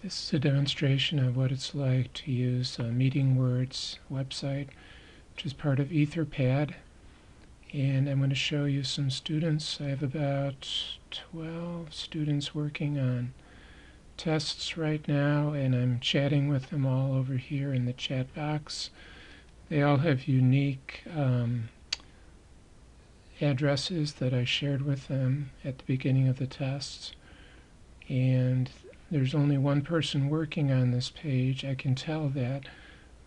This is a demonstration of what it's like to use a MeetingWords website, which is part of Etherpad. And I'm going to show you some students. I have about 12 students working on tests right now, and I'm chatting with them all over here in the chat box. They all have unique addresses that I shared with them at the beginning of the tests. And there's only one person working on this page. I can tell that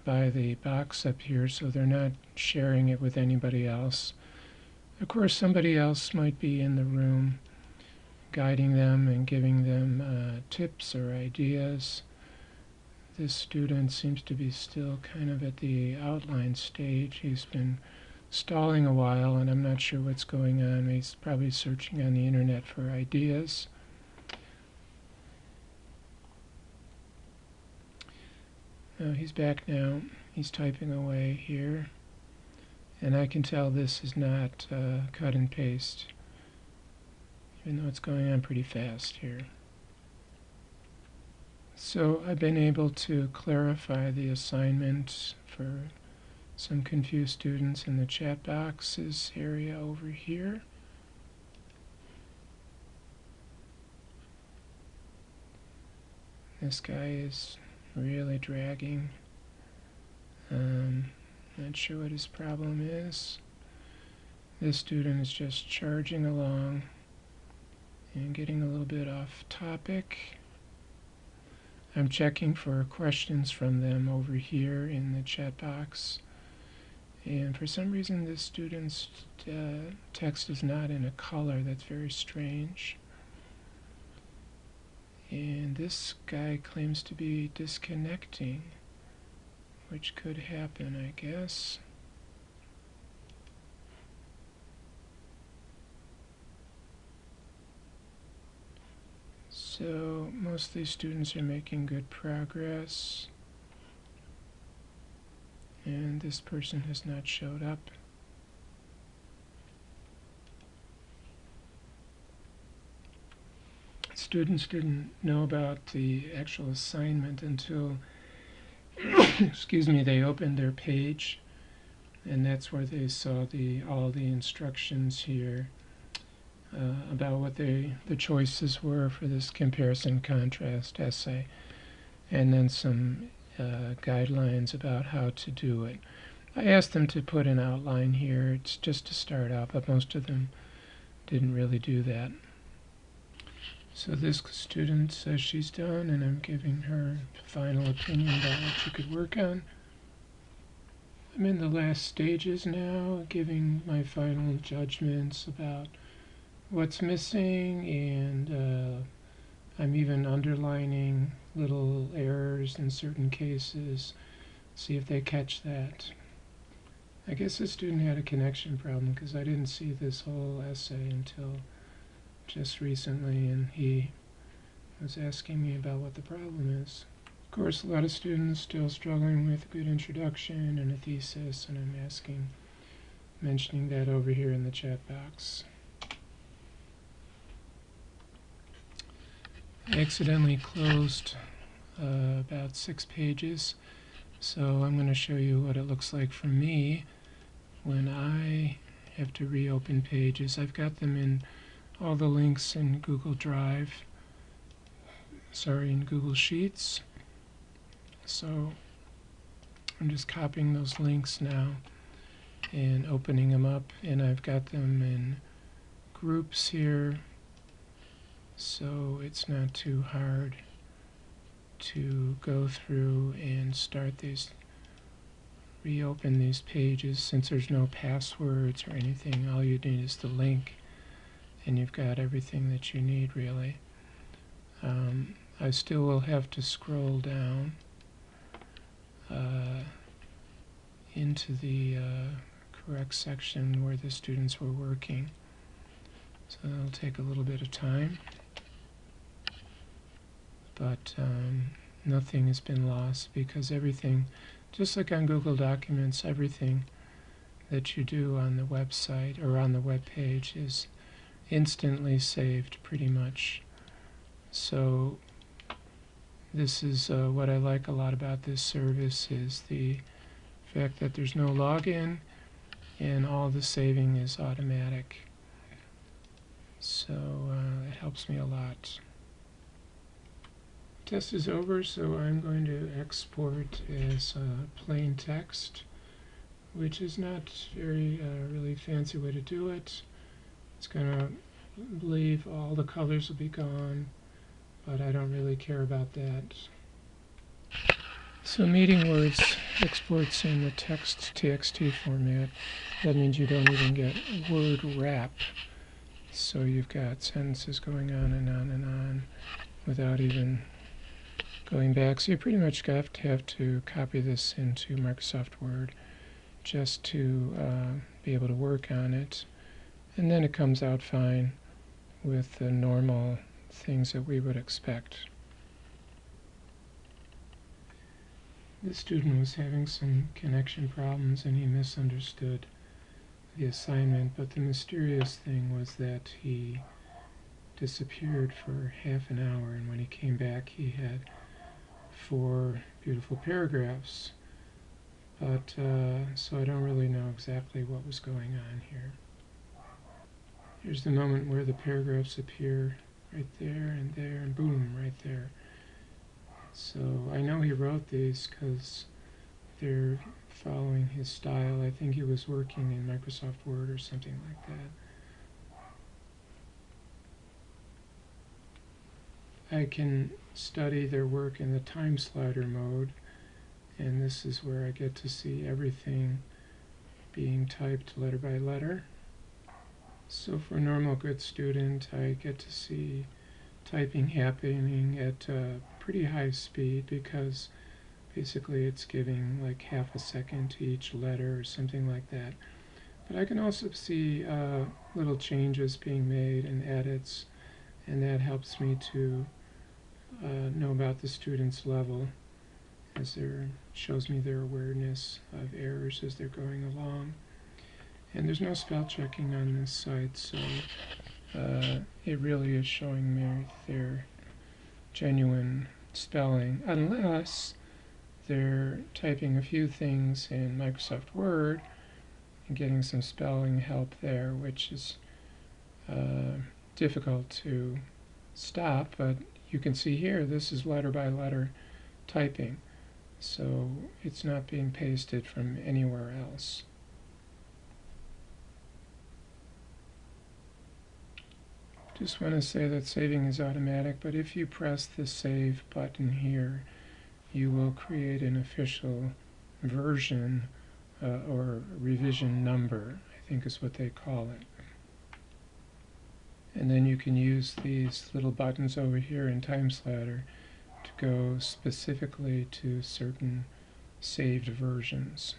by the box up here, so they're not sharing it with anybody else. Of course, somebody else might be in the room guiding them and giving them tips or ideas. This student seems to be still kind of at the outline stage. He's been stalling a while, and I'm not sure what's going on. He's probably searching on the internet for ideas. He's back now. He's typing away here. And I can tell this is not cut and paste, even though it's going on pretty fast here. So I've been able to clarify the assignment for some confused students in the chat boxes area over here. This guy is really dragging. Not sure what his problem is. This student is just charging along and getting a little bit off topic. I'm checking for questions from them over here in the chat box. And for some reason this student's text is not in a color. That's very strange. And this guy claims to be disconnecting, which could happen, I guess. So most of these students are making good progress, and this person has not showed up. Students didn't know about the actual assignment until excuse me, they opened their page, and that's where they saw all the instructions here about what the choices were for this comparison contrast essay, and then some guidelines about how to do it. I asked them to put an outline here. It's just to start out, but most of them didn't really do that. So this student says she's done, and I'm giving her final opinion about what she could work on. I'm in the last stages now, giving my final judgments about what's missing, and I'm even underlining little errors in certain cases, see if they catch that. I guess the student had a connection problem, because I didn't see this whole essay until just recently, and he was asking me about what the problem is. Of course, a lot of students still struggling with a good introduction and a thesis, and I'm mentioning that over here in the chat box. I accidentally closed about 6 pages, so I'm going to show you what it looks like for me when I have to reopen pages. I've got them in all the links in Google Drive, in Google Sheets. So I'm just copying those links now and opening them up, and I've got them in groups here, so it's not too hard to go through and reopen these pages. Since there's no passwords or anything, all you need is the link, and you've got everything that you need, really. I still will have to scroll down into the correct section where the students were working. So that'll take a little bit of time. But nothing has been lost, because everything, just like on Google Documents, everything that you do on the website or on the web page is instantly saved, pretty much. So This is what I like a lot about this service, is the fact that there's no login and all the saving is automatic. So it helps me a lot. Test is over, so I'm going to export as plain text, which is not very really fancy way to do it. It's going to leave all the colors will be gone, but I don't really care about that. So MeetingWords exports in the text TXT format. That means you don't even get word wrap. So you've got sentences going on and on and on without even going back. So you pretty much have to copy this into Microsoft Word just to be able to work on it. And then it comes out fine with the normal things that we would expect. This student was having some connection problems and he misunderstood the assignment, but the mysterious thing was that he disappeared for half an hour, and when he came back he had 4 beautiful paragraphs. But so I don't really know exactly what was going on here. Here's the moment where the paragraphs appear right there, and boom, right there. So I know he wrote these because they're following his style. I think he was working in Microsoft Word or something like that. I can study their work in the time slider mode, and this is where I get to see everything being typed letter by letter. So for a normal good student, I get to see typing happening at pretty high speed, because basically it's giving like half a second to each letter or something like that. But I can also see little changes being made and edits, and that helps me to know about the student's level, as there shows me their awareness of errors as they're going along. And there's no spell checking on this site, so it really is showing me their genuine spelling, unless they're typing a few things in Microsoft Word and getting some spelling help there, which is difficult to stop. But you can see here, this is letter by letter typing, so it's not being pasted from anywhere else. Just want to say that saving is automatic, but if you press the save button here, you will create an official version or revision number, I think is what they call it. And then you can use these little buttons over here in TimeSlider to go specifically to certain saved versions.